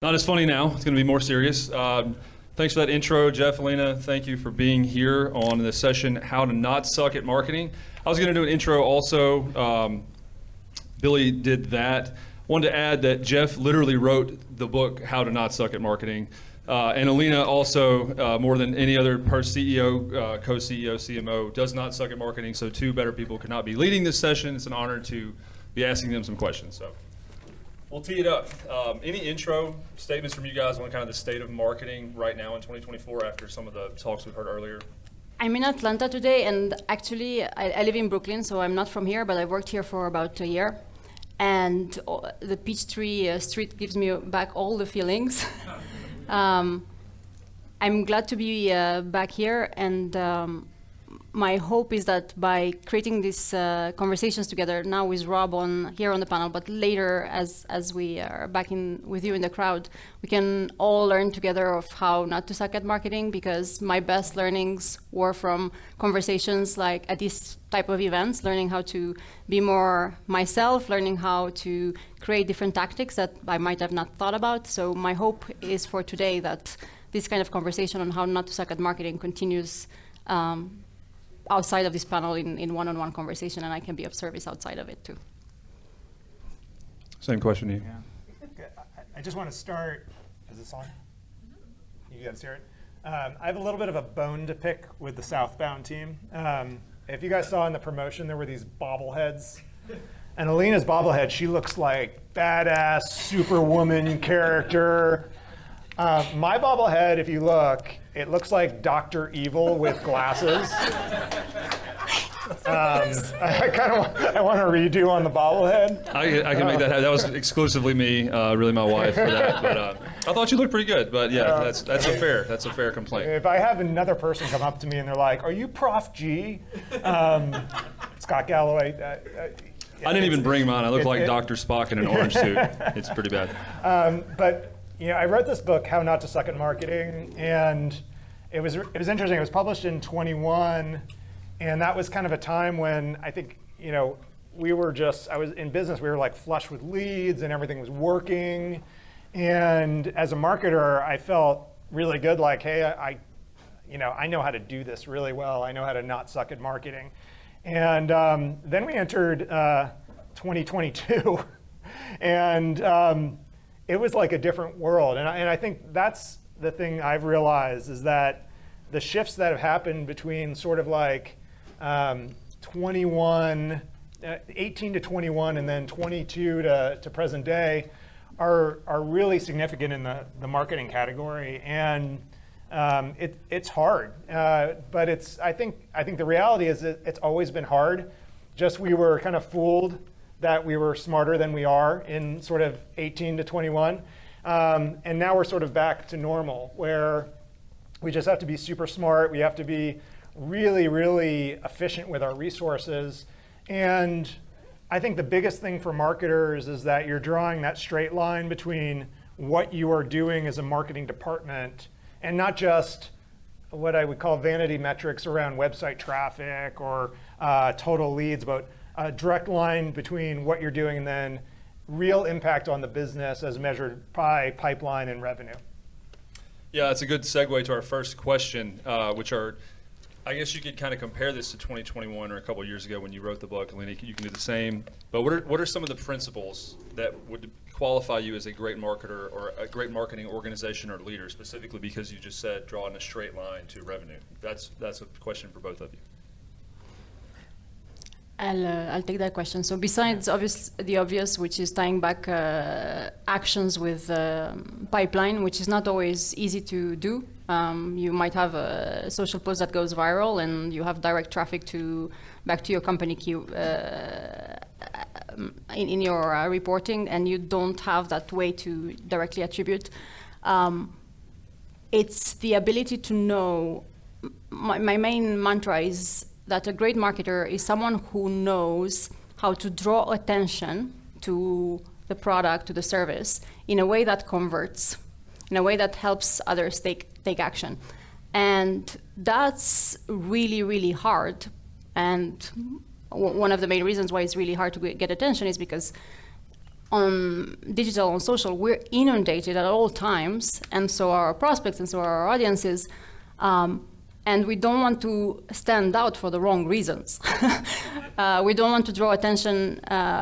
Not as funny now. It's going to be more serious. Thanks for that intro, Jeff, Alina. Thank you for being here on this session, How to Not Suck at Marketing. I was going to do an intro also. Billy did that. Wanted to add that Jeff literally wrote the book, How to Not Suck at Marketing. And Alina also, more than any other CEO, co-CEO, CMO, does not suck at marketing, so two better people could not be leading this session. It's an honor to be asking them some questions. So we'll tee it up. Any intro statements from you guys on kind of the state of marketing right now in 2024 after some of the talks we've heard earlier? I'm in Atlanta today, and actually I live in Brooklyn, so I'm not from here, but I've worked here for about a year. And the Peachtree Street gives me back all the feelings. I'm glad to be back here, and my hope is that by creating these conversations together, now with Rob here on the panel, but later as we are back in with you in the crowd, we can all learn together of how not to suck at marketing, because my best learnings were from conversations like at these type of events, learning how to be more myself, learning how to create different tactics that I might have not thought about. So my hope is for today that this kind of conversation on how not to suck at marketing continues outside of this panel in one-on-one conversation, and I can be of service outside of it too. Same question to you. Yeah. I just want to start, is this on? You guys hear it? I have a little bit of a bone to pick with the Southbound team. If you guys saw in the promotion, there were these bobbleheads. And Alina's bobblehead, she looks like badass superwoman character. My bobblehead, if you look, it looks like Dr. Evil with glasses. I want to redo on the bobblehead. I can make that happen. That was exclusively me, really my wife for that. But I thought you looked pretty good. But yeah, that's a fair complaint. If I have another person come up to me and they're like, "Are you Prof G?" Scott Galloway. I didn't even bring mine. I look like Dr. Spock in an orange suit. It's pretty bad. But I wrote this book, How Not to Suck at Marketing, and it was interesting. It was published in 21, and that was kind of a time when I think I was in business. We were like flush with leads, and everything was working. And as a marketer, I felt really good. Like, hey, I know how to do this really well. I know how to not suck at marketing. And then we entered 2022, and it was like a different world. And I think that's the thing I've realized, is that the shifts that have happened between sort of like 18 to 21 and then 22 to present day are really significant in the marketing category. And it's hard, but I think the reality is that it's always been hard. Just we were kind of fooled that we were smarter than we are in sort of 18 to 21. And now we're sort of back to normal, where we just have to be super smart. We have to be really, really efficient with our resources. And I think the biggest thing for marketers is that you're drawing that straight line between what you are doing as a marketing department and not just what I would call vanity metrics around website traffic or total leads, but a direct line between what you're doing and then real impact on the business as measured by pipeline and revenue. Yeah, that's a good segue to our first question, which are, I guess you could kind of compare this to 2021 or a couple of years ago when you wrote the book. Alina, you can do the same. But what are some of the principles that would qualify you as a great marketer or a great marketing organization or leader, specifically because you just said drawing a straight line to revenue? That's a question for both of you. I'll take that question. So besides the obvious, which is tying back actions with pipeline, which is not always easy to do. You might have a social post that goes viral, and you have direct traffic back to your company in your reporting, and you don't have that way to directly attribute. It's the ability to know. My main mantra is that a great marketer is someone who knows how to draw attention to the product, to the service, in a way that converts, in a way that helps others take action. And that's really, really hard. And one of the main reasons why it's really hard to get attention is because on digital, on social, we're inundated at all times, and so are our prospects, and so are our audiences. And we don't want to stand out for the wrong reasons. We don't want to draw attention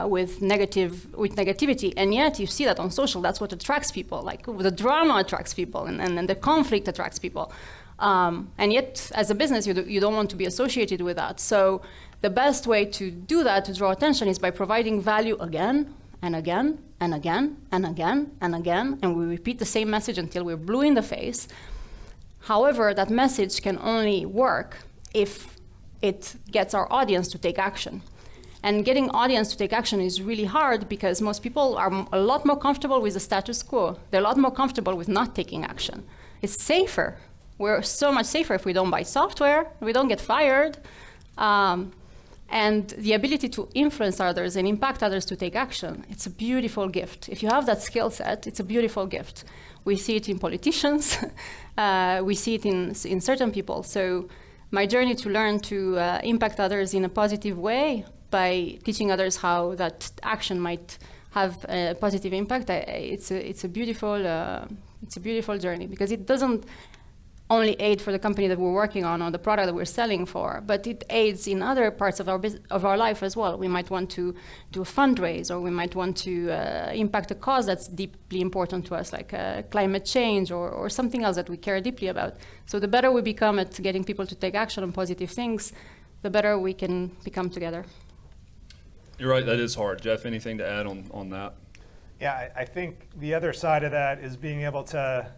with negativity, and yet you see that on social. That's what attracts people. Like the drama attracts people, and the conflict attracts people. And yet, as a business, you don't want to be associated with that. So the best way to do that, to draw attention, is by providing value again and again and again and again and again, and we repeat the same message until we're blue in the face. However, that message can only work if it gets our audience to take action. And getting audience to take action is really hard because most people are a lot more comfortable with the status quo. They're a lot more comfortable with not taking action. It's safer. We're so much safer if we don't buy software, we don't get fired. And the ability to influence others and impact others to take action, it's a beautiful gift. If you have that skill set, it's a beautiful gift. We see it in politicians, we see it in certain people. So my journey to learn to impact others in a positive way by teaching others how that action might have a positive impact, it's a beautiful journey, because it doesn't only aid for the company that we're working on or the product that we're selling for, but it aids in other parts of our life as well. We might want to do a fundraise, or we might want to impact a cause that's deeply important to us, like climate change or something else that we care deeply about. So the better we become at getting people to take action on positive things, the better we can become together. You're right, that is hard. Jeff, anything to add on that? Yeah, I think the other side of that is being able to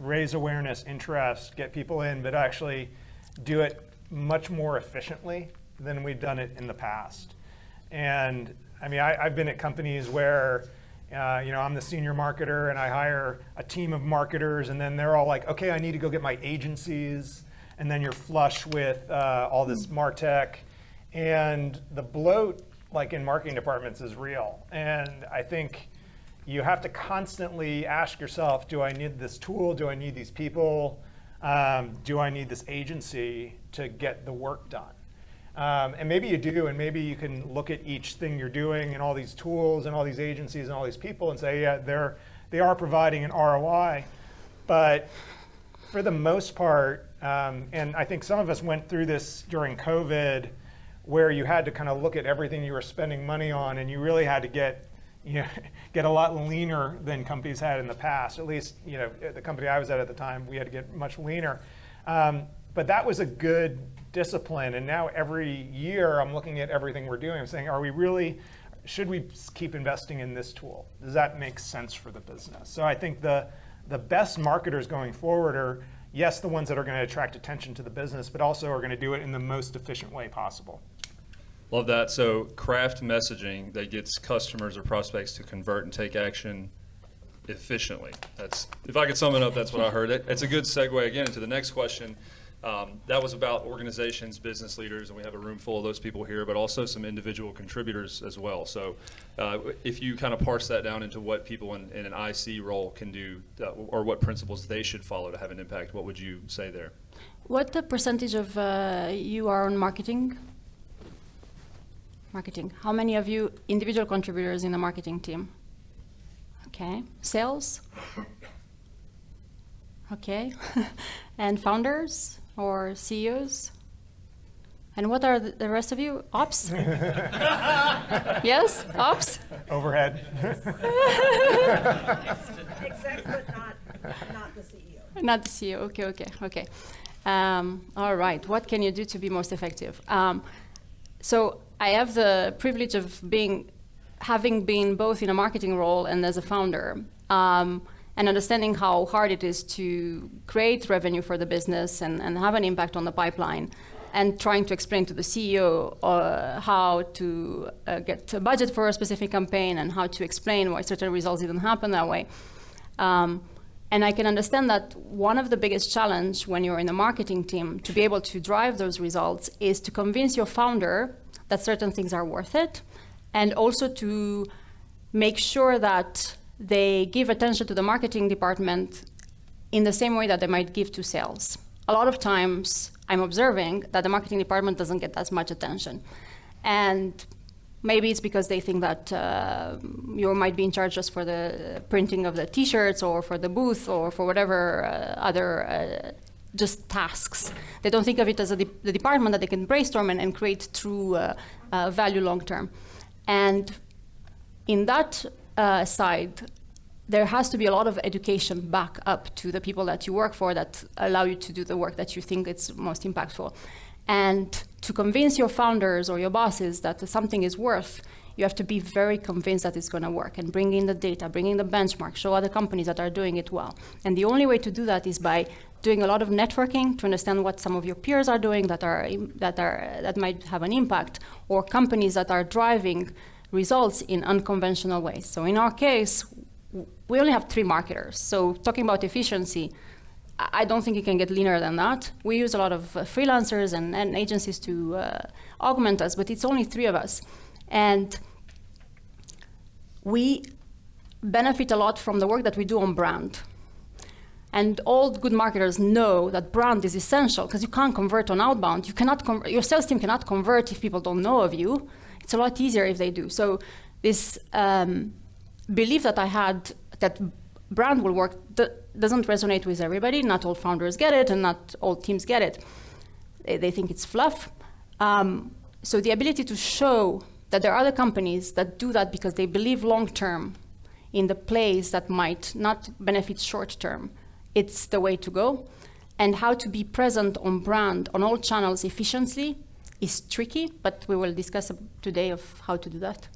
raise awareness, interest, get people in, but actually do it much more efficiently than we've done it in the past. And I mean, I've been at companies where, I'm the senior marketer and I hire a team of marketers, and then they're all like, okay, I need to go get my agencies. And then you're flush with all this MarTech, and the bloat, like in marketing departments, is real. And I think you have to constantly ask yourself, do I need this tool? Do I need these people? Do I need this agency to get the work done? And maybe you do, and maybe you can look at each thing you're doing and all these tools and all these agencies and all these people and say, yeah, they are providing an ROI. But for the most part, and I think some of us went through this during COVID, where you had to kind of look at everything you were spending money on, and you really had to get a lot leaner than companies had in the past. At least, the company I was at the time, we had to get much leaner. But that was a good discipline. And now every year I'm looking at everything we're doing. I'm saying, should we keep investing in this tool? Does that make sense for the business? So I think the best marketers going forward are, yes, the ones that are going to attract attention to the business, but also are going to do it in the most efficient way possible. Love that. So craft messaging that gets customers or prospects to convert and take action efficiently. If I could sum it up, that's what I heard. It's a good segue again into the next question. That was about organizations, business leaders, and we have a room full of those people here, but also some individual contributors as well. So if you kind of parse that down into what people in an IC role can do, or what principles they should follow to have an impact, what would you say there? What the percentage of you are on marketing? Marketing. How many of you individual contributors in the marketing team? Okay. Sales? Okay. And founders or CEOs? And what are the rest of you? Ops? Yes? Ops? Overhead. Exec, but not the CEO. Not the CEO. Okay. All right. What can you do to be most effective? So I have the privilege of having been both in a marketing role and as a founder, and understanding how hard it is to create revenue for the business and have an impact on the pipeline, and trying to explain to the CEO how to get a budget for a specific campaign and how to explain why certain results didn't happen that way. And I can understand that one of the biggest challenge when you're in the marketing team to be able to drive those results is to convince your founder that certain things are worth it, and also to make sure that they give attention to the marketing department in the same way that they might give to sales. A lot of times I'm observing that the marketing department doesn't get as much attention. And Maybe it's because they think that you might be in charge just for the printing of the T-shirts or for the booth or for whatever other just tasks. They don't think of it as the department that they can brainstorm and create true value long term. And in that side, there has to be a lot of education back up to the people that you work for that allow you to do the work that you think is most impactful. And to convince your founders or your bosses that something is worth, you have to be very convinced that it's going to work and bring in the data, bring in the benchmark, show other companies that are doing it well. And the only way to do that is by doing a lot of networking to understand what some of your peers are doing that might have an impact, or companies that are driving results in unconventional ways. So in our case, we only have 3 marketers. So talking about efficiency, I don't think you can get leaner than that. We use a lot of freelancers and agencies to augment us, but it's only 3 of us. And we benefit a lot from the work that we do on brand. And all good marketers know that brand is essential because you can't convert on outbound. You cannot your sales team cannot convert if people don't know of you. It's a lot easier if they do. So this belief that I had that brand will work doesn't resonate with everybody. Not all founders get it, and not all teams get it. They think it's fluff. So the ability to show that there are other companies that do that because they believe long-term in the plays that might not benefit short-term, it's the way to go. And how to be present on brand on all channels efficiently is tricky, but we will discuss today of how to do that.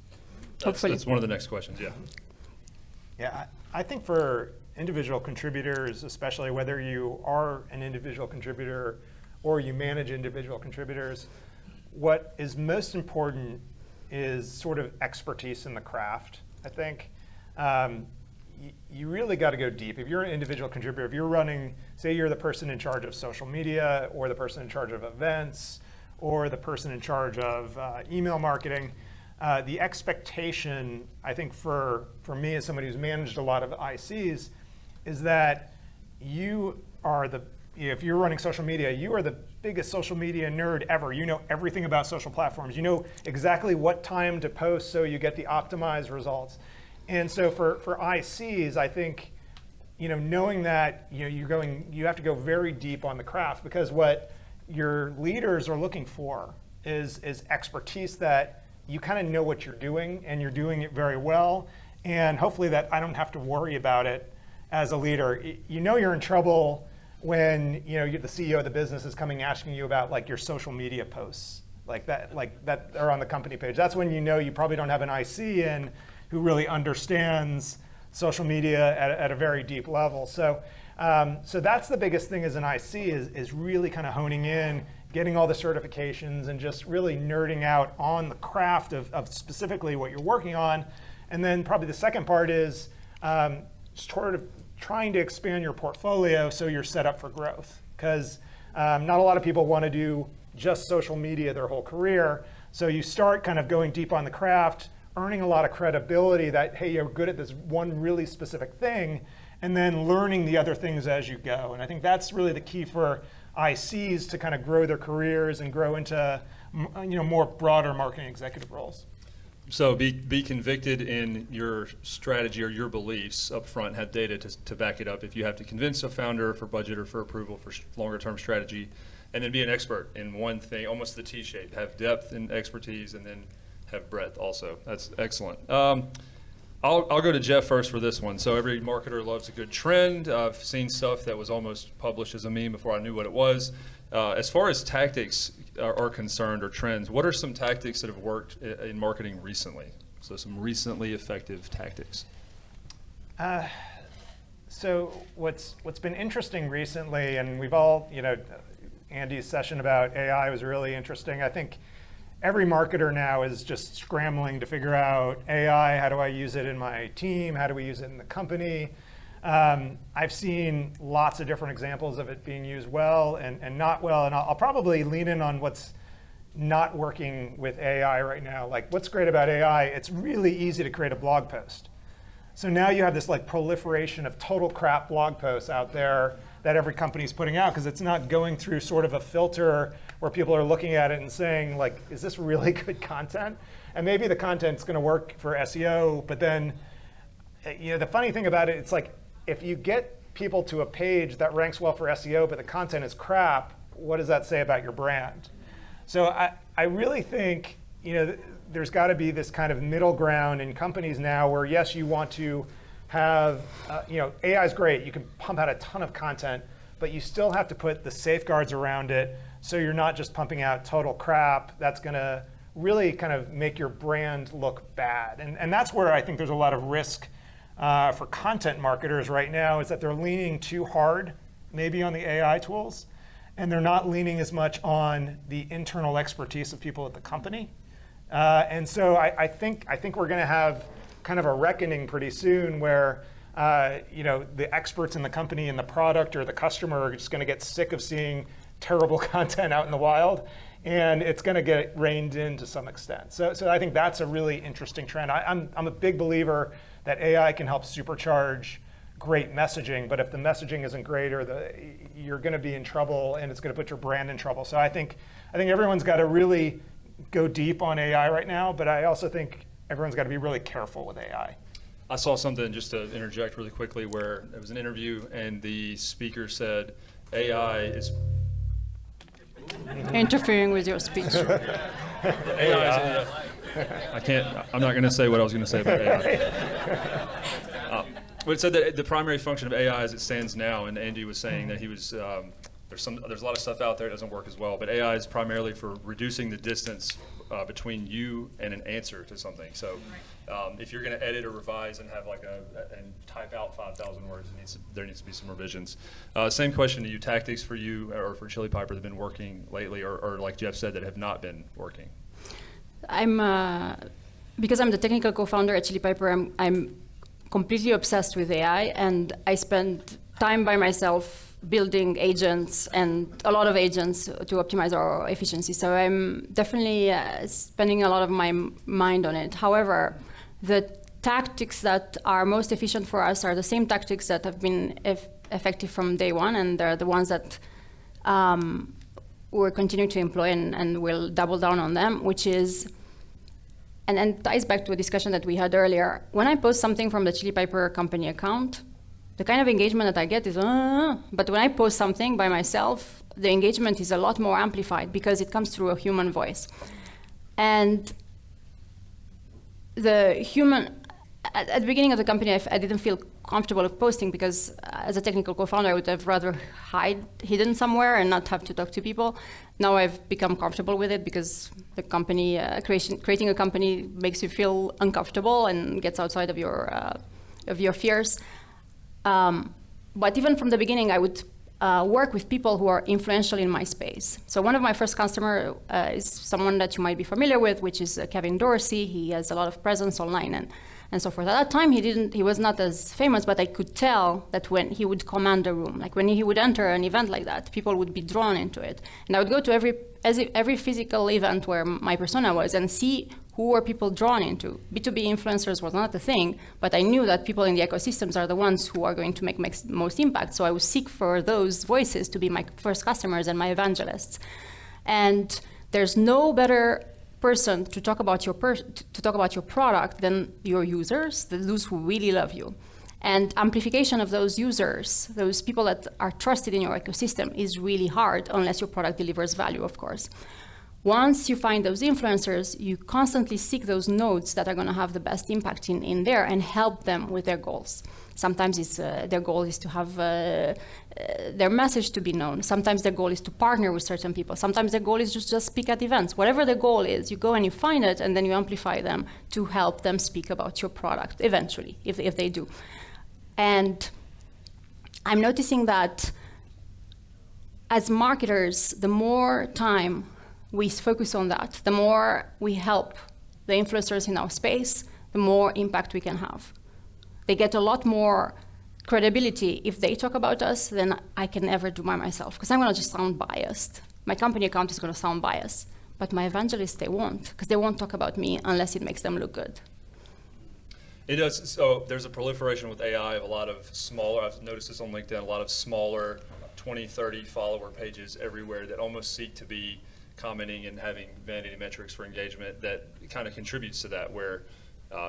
That's one of the next questions, yeah. Yeah, I think for individual contributors, especially whether you are an individual contributor or you manage individual contributors, what is most important is sort of expertise in the craft, I think. You really got to go deep. If you're an individual contributor, if you're running, say you're the person in charge of social media, or the person in charge of events, or the person in charge of email marketing, the expectation, I think for me as somebody who's managed a lot of ICs, is that you are if you're running social media, you are the biggest social media nerd ever. You know everything about social platforms. You know exactly what time to post so you get the optimized results. And so for ICs, I think, knowing that, you have to go very deep on the craft, because what your leaders are looking for is expertise that you kind of know what you're doing and you're doing it very well. And hopefully that I don't have to worry about it as a leader. You're in trouble when you're the CEO of the business is coming asking you about like your social media posts like that are on the company page. That's when you probably don't have an IC in who really understands social media at a very deep level. So that's the biggest thing as an IC is really kind of honing in, getting all the certifications, and just really nerding out on the craft of specifically what you're working on. And then probably the second part is sort of trying to expand your portfolio so you're set up for growth. Because not a lot of people want to do just social media their whole career. So you start kind of going deep on the craft, earning a lot of credibility that, hey, you're good at this one really specific thing, and then learning the other things as you go. And I think that's really the key for ICs to kind of grow their careers and grow into more broader marketing executive roles. So be convicted in your strategy or your beliefs up front, have data to back it up. If you have to convince a founder for budget or for approval for longer term strategy, and then be an expert in one thing, almost the T-shape, have depth and expertise, and then have breadth also. That's excellent. I'll go to Jeff first for this one. So every marketer loves a good trend. I've seen stuff that was almost published as a meme before I knew what it was. As far as tactics are concerned, or trends, what are some tactics that have worked in marketing recently? So some recently effective tactics. So what's been interesting recently, and we've all, Andy's session about AI was really interesting. I think every marketer now is just scrambling to figure out AI, how do I use it in my team? How do we use it in the company? I've seen lots of different examples of it being used well and not well, and I'll probably lean in on what's not working with AI right now. Like, what's great about AI, it's really easy to create a blog post. So now you have this like proliferation of total crap blog posts out there that every company's putting out, because it's not going through sort of a filter where people are looking at it and saying, like, is this really good content? And maybe the content's going to work for SEO, but then, the funny thing about it, it's like if you get people to a page that ranks well for SEO, but the content is crap, what does that say about your brand? So I really think, there's got to be this kind of middle ground in companies now where, yes, you want to have, AI is great. You can pump out a ton of content, but you still have to put the safeguards around it so you're not just pumping out total crap that's going to really kind of make your brand look bad. And that's where I think there's a lot of risk for content marketers right now, is that they're leaning too hard maybe on the AI tools, and they're not leaning as much on the internal expertise of people at the company. And so I think we're going to have kind of a reckoning pretty soon where the experts in the company and the product or the customer are just going to get sick of seeing terrible content out in the wild, and it's going to get reined in to some extent. So I think that's a really interesting trend. I'm a big believer that AI can help supercharge great messaging, but if the messaging isn't great, you're going to be in trouble, and it's going to put your brand in trouble. So I think everyone's got to really go deep on AI right now, but I also think everyone's got to be really careful with AI. I saw something, just to interject really quickly, where it was an interview and the speaker said AI is Interfering with your speech. AI is, I'm not going to say what I was going to say about AI. But it said that the primary function of AI as it stands now, and Andy was saying that he was, there's a lot of stuff out there that doesn't work as well, but AI is primarily for reducing the distance between you and an answer to something. So if you're going to edit or revise and have and type out 5,000 words, there needs to be some revisions. Same question to you, tactics for you or for Chili Piper that have been working lately, or like Jeff said, that have not been working? Because I'm the technical co-founder at Chili Piper, I'm completely obsessed with AI, and I spend time by myself building agents, and a lot of agents to optimize our efficiency. So I'm definitely spending a lot of my mind on it. However, the tactics that are most efficient for us are the same tactics that have been effective from day one, and they're the ones that we're continuing to employ, and we'll double down on them, which is, and ties back to a discussion that we had earlier. When I post something from the Chili Piper company account, the kind of engagement that I get is, but when I post something by myself, the engagement is a lot more amplified because it comes through a human voice. And the human, at the beginning of the company, I didn't feel comfortable with posting because as a technical co-founder, I would have rather hidden somewhere and not have to talk to people. Now I've become comfortable with it because the company, creating a company makes you feel uncomfortable and gets outside of your fears. But even from the beginning, I would work with people who are influential in my space. So one of my first customers is someone that you might be familiar with, which is Kevin Dorsey. He has a lot of presence online and so forth. At that time, he was not as famous, but I could tell that when he would command a room, like when he would enter an event like that, people would be drawn into it. And I would go to every physical event where my persona was and see who were people drawn into. B2B influencers was not a thing, but I knew that people in the ecosystems are the ones who are going to make most impact. So I would seek for those voices to be my first customers and my evangelists. And there's no better person to talk about your product than your users, those who really love you. And amplification of those users, those people that are trusted in your ecosystem, is really hard unless your product delivers value, of course. Once you find those influencers, you constantly seek those nodes that are going to have the best impact in there and help them with their goals. Sometimes their goal is to have their message to be known. Sometimes their goal is to partner with certain people. Sometimes their goal is just speak at events. Whatever their goal is, you go and you find it, and then you amplify them to help them speak about your product eventually, if they do. And I'm noticing that as marketers, the more time we focus on that, the more we help the influencers in our space, the more impact we can have. They get a lot more credibility if they talk about us than I can ever do by myself, because I'm going to just sound biased. My company account is going to sound biased, but my evangelists, they won't, because they won't talk about me unless it makes them look good. It does. So there's a proliferation with AI of a lot of smaller, I've noticed this on LinkedIn, a lot of smaller 20, 30 follower pages everywhere that almost seek to be commenting and having vanity metrics for engagement that kind of contributes to that, where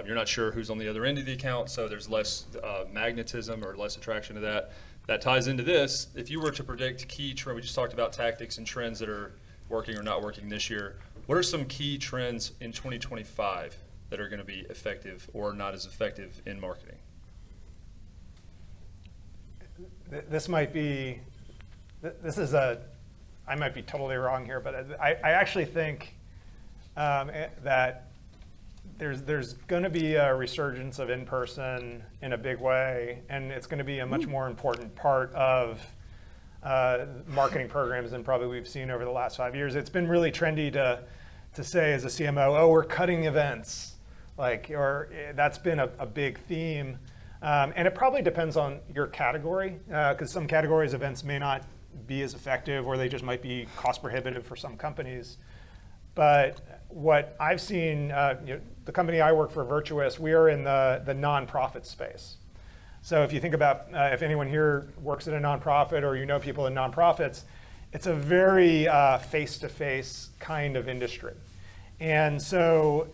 you're not sure who's on the other end of the account, so there's less magnetism or less attraction to that. That ties into this. If you were to predict key trends, we just talked about tactics and trends that are working or not working this year. What are some key trends in 2025 that are going to be effective or not as effective in marketing? This might be, I might be totally wrong here, but I actually think that there's going to be a resurgence of in-person in a big way, and it's going to be a much more important part of marketing programs than probably we've seen over the last 5 years. It's been really trendy to say as a CMO, oh, we're cutting events, or that's been a big theme. And it probably depends on your category, because some categories events may not be as effective, or they just might be cost prohibitive for some companies. But what I've seen, the company I work for, Virtuous, we are in the nonprofit space. So if you think about if anyone here works at a nonprofit or you know people in nonprofits, it's a very face-to-face kind of industry. And so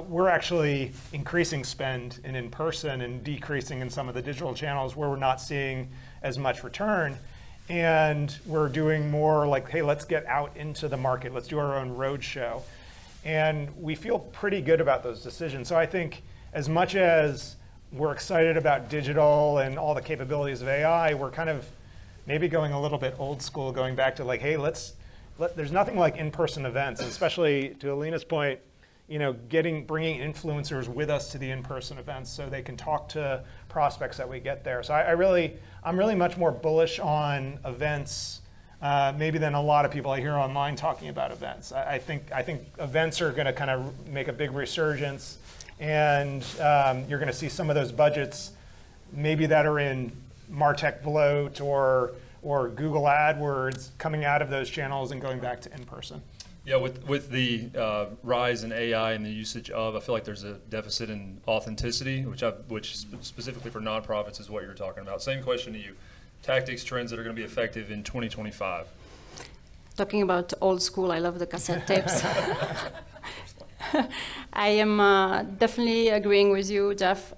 we're actually increasing spend in person and decreasing in some of the digital channels where we're not seeing as much return. And we're doing more like, hey, let's get out into the market. Let's do our own road show. And we feel pretty good about those decisions. So I think as much as we're excited about digital and all the capabilities of AI, we're kind of maybe going a little bit old school, going back to like, hey, there's nothing like in-person events, and especially to Alina's point, bringing influencers with us to the in-person events so they can talk to prospects that we get there. So I'm really much more bullish on events maybe than a lot of people I hear online talking about events. I think events are going to kind of make a big resurgence, and you're going to see some of those budgets maybe that are in MarTech Bloat or Google AdWords coming out of those channels and going back to in-person. Yeah, with the rise in AI and the usage of, I feel like there's a deficit in authenticity, which specifically for nonprofits is what you're talking about. Same question to you. Tactics, trends that are going to be effective in 2025. Talking about old school, I love the cassette tapes. I am definitely agreeing with you, Jeff.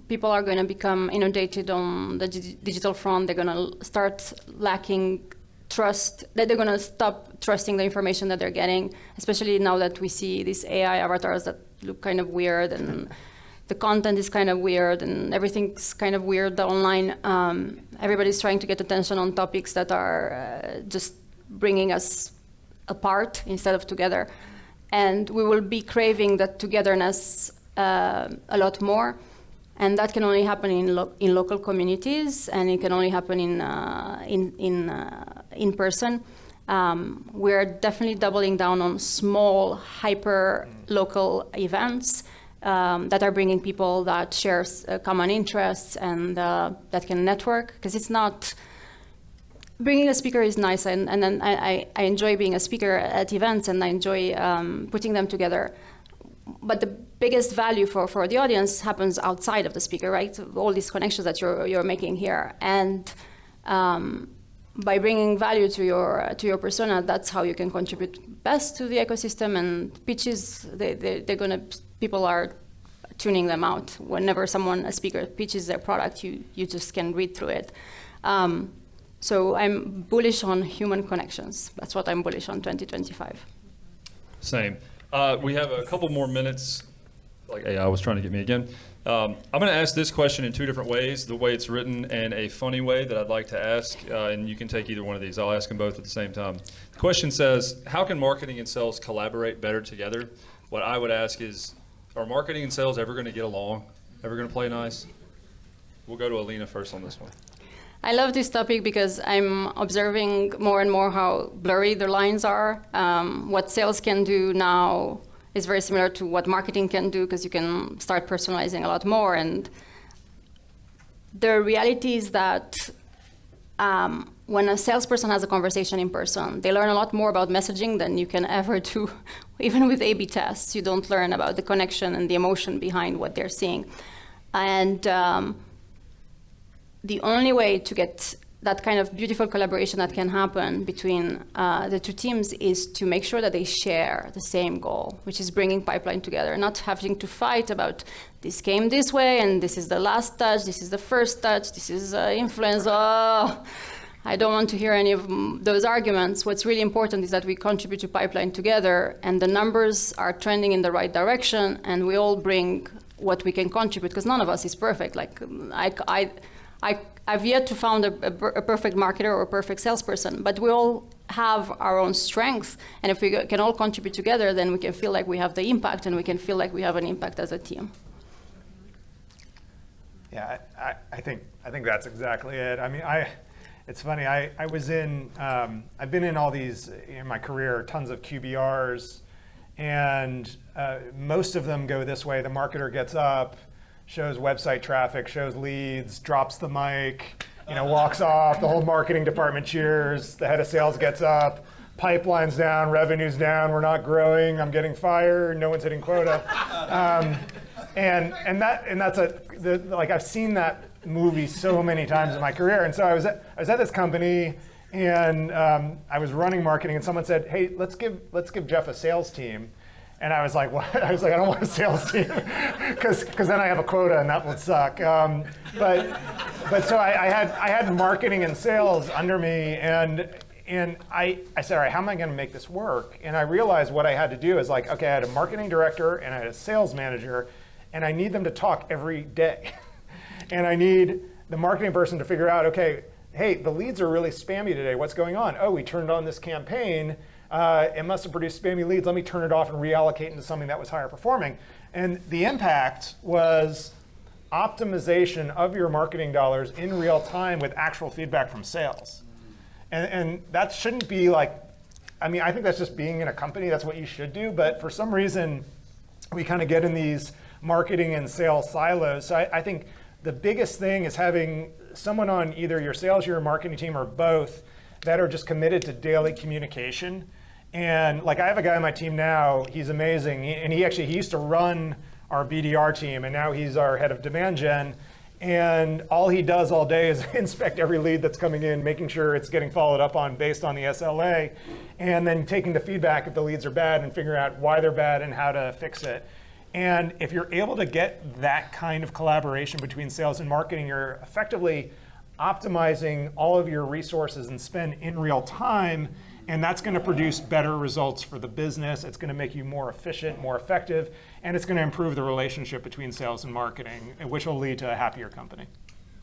People are going to become inundated on the digital front. They're going to start lacking trust. They're going to stop trusting the information that they're getting, especially now that we see these AI avatars that look kind of weird, and the content is kind of weird, and everything's kind of weird online. Everybody's trying to get attention on topics that are just bringing us apart instead of together. And we will be craving that togetherness a lot more. And that can only happen in local communities, and it can only happen in person. We're definitely doubling down on small, hyper local events that are bringing people that share common interests and that can network. Because it's not bringing a speaker is nice, and then I enjoy being a speaker at events, and I enjoy putting them together. But the biggest value for the audience happens outside of the speaker, right? All these connections that you're making here, and by bringing value to your persona, that's how you can contribute best to the ecosystem. And pitches, people are tuning them out. Whenever a speaker pitches their product, you just can read through it. So I'm bullish on human connections. That's what I'm bullish on 2025. Same. We have a couple more minutes. Like AI was trying to get me again. I'm going to ask this question in two different ways, the way it's written and a funny way that I'd like to ask, and you can take either one of these. I'll ask them both at the same time. The question says, how can marketing and sales collaborate better together? What I would ask is, are marketing and sales ever going to get along? Ever going to play nice? We'll go to Alina first on this one. I love this topic because I'm observing more and more how blurry the lines are. What sales can do now is very similar to what marketing can do, because you can start personalizing a lot more. And the reality is that when a salesperson has a conversation in person, they learn a lot more about messaging than you can ever do. Even with A/B tests, you don't learn about the connection and the emotion behind what they're seeing. And the only way to get that kind of beautiful collaboration that can happen between the two teams is to make sure that they share the same goal, which is bringing pipeline together, not having to fight about this came this way and this is the last touch, this is the first touch, this is influence. Oh, I don't want to hear any of those arguments. What's really important is that we contribute to pipeline together and the numbers are trending in the right direction and we all bring what we can contribute, because none of us is perfect. Like I've yet to found a perfect marketer or a perfect salesperson, but we all have our own strengths, and if we can all contribute together, then we can feel like we have the impact, and we can feel like we have an impact as a team. Yeah, I think that's exactly it. I mean, it's funny. I've been in all these in my career, tons of QBRs, and most of them go this way. The marketer gets up, shows website traffic, shows leads, drops the mic, walks off, the whole marketing department cheers, the head of sales gets up, pipeline's down, revenue's down, we're not growing, I'm getting fired, no one's hitting quota. I've seen that movie so many times in my career. And so I was at this company and I was running marketing and someone said, hey, let's give Jeff a sales team. And I was like, what? I was like, I don't want a sales team, because then I have a quota and that would suck. But so I had marketing and sales under me, and I said, all right, how am I going to make this work? And I realized what I had to do is like, okay, I had a marketing director and I had a sales manager, and I need them to talk every day. And I need the marketing person to figure out, okay, hey, the leads are really spammy today. What's going on? Oh, we turned on this campaign. It must have produced spammy leads. Let me turn it off and reallocate into something that was higher performing. And the impact was optimization of your marketing dollars in real time with actual feedback from sales. And that shouldn't be like, I mean, I think that's just being in a company. That's what you should do. But for some reason, we kind of get in these marketing and sales silos. So I think the biggest thing is having someone on either your sales or your marketing team or both that are just committed to daily communication. And like I have a guy on my team now, he's amazing. And he used to run our BDR team, and now he's our head of demand gen. And all he does all day is inspect every lead that's coming in, making sure it's getting followed up on based on the SLA, and then taking the feedback if the leads are bad and figuring out why they're bad and how to fix it. And if you're able to get that kind of collaboration between sales and marketing, you're effectively optimizing all of your resources and spend in real time, and that's going to produce better results for the business. It's going to make you more efficient, more effective, and it's going to improve the relationship between sales and marketing, which will lead to a happier company.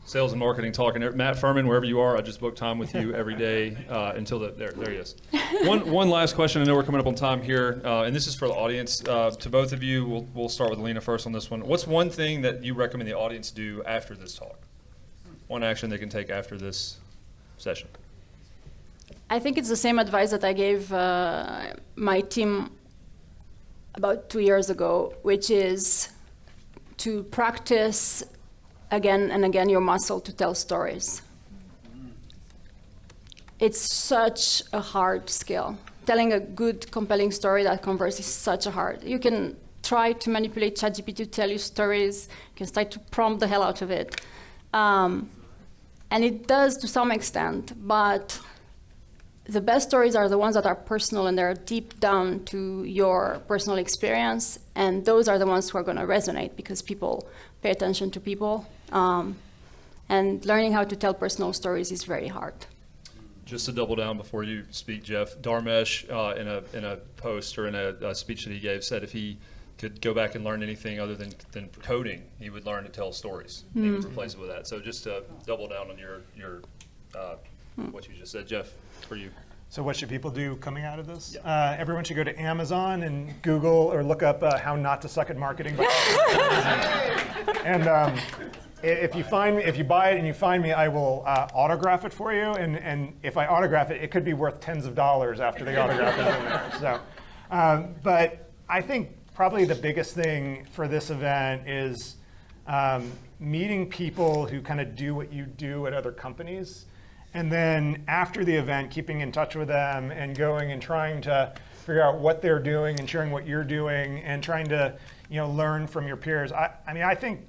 Sales and marketing talking. Matt Furman, wherever you are, I just booked time with you every day until there he is. One last question. I know we're coming up on time here, and this is for the audience. To both of you, we'll start with Alina first on this one. What's one thing that you recommend the audience do after this talk? One action they can take after this session. I think it's the same advice that I gave my team about 2 years ago, which is to practice again and again your muscle to tell stories. It's such a hard skill. Telling a good, compelling story that converts is such a hard. You can try to manipulate ChatGPT to tell you stories. You can start to prompt the hell out of it. And it does to some extent, but the best stories are the ones that are personal and they're deep down to your personal experience, and those are the ones who are going to resonate because people pay attention to people. And learning how to tell personal stories is very hard. Just to double down before you speak, Jeff, Dharmesh in a post or in a speech that he gave said if he could go back and learn anything other than coding, he would learn to tell stories. He would replace it with that. So just to double down on your what you just said, Jeff, for you. So what should people do coming out of this? Yeah. Everyone should go to Amazon and Google or look up how not to suck at marketing. And if you buy it and you find me, I will autograph it for you. And if I autograph it, it could be worth tens of dollars after the autograph is in there. So, but I think probably the biggest thing for this event is meeting people who kind of do what you do at other companies. And then after the event, keeping in touch with them and going and trying to figure out what they're doing and sharing what you're doing and trying to, learn from your peers. I mean, I think,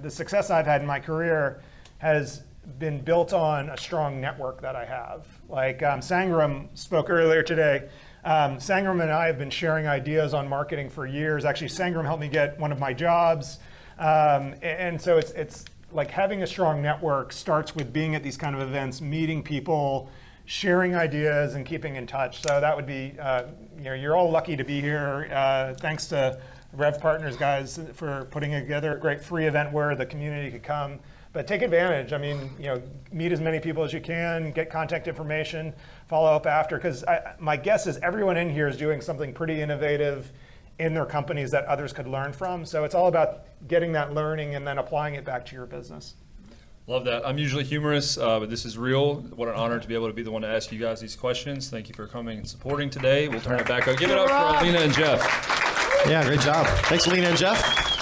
the success I've had in my career has been built on a strong network that I have. Like Sangram spoke earlier today. Sangram and I have been sharing ideas on marketing for years. Actually, Sangram helped me get one of my jobs. And so it's like having a strong network starts with being at these kind of events, meeting people, sharing ideas, and keeping in touch. So that would be, you're all lucky to be here. Thanks to RevPartners guys for putting together a great free event where the community could come. But take advantage. I mean, meet as many people as you can, get contact information, follow up after, because my guess is everyone in here is doing something pretty innovative in their companies that others could learn from. So it's all about getting that learning and then applying it back to your business. Love that. I'm usually humorous, but this is real. What an honor to be able to be the one to ask you guys these questions. Thank you for coming and supporting today. We'll turn it back up. Give it up for Alina and Jeff. Yeah, great job. Thanks, Alina and Jeff.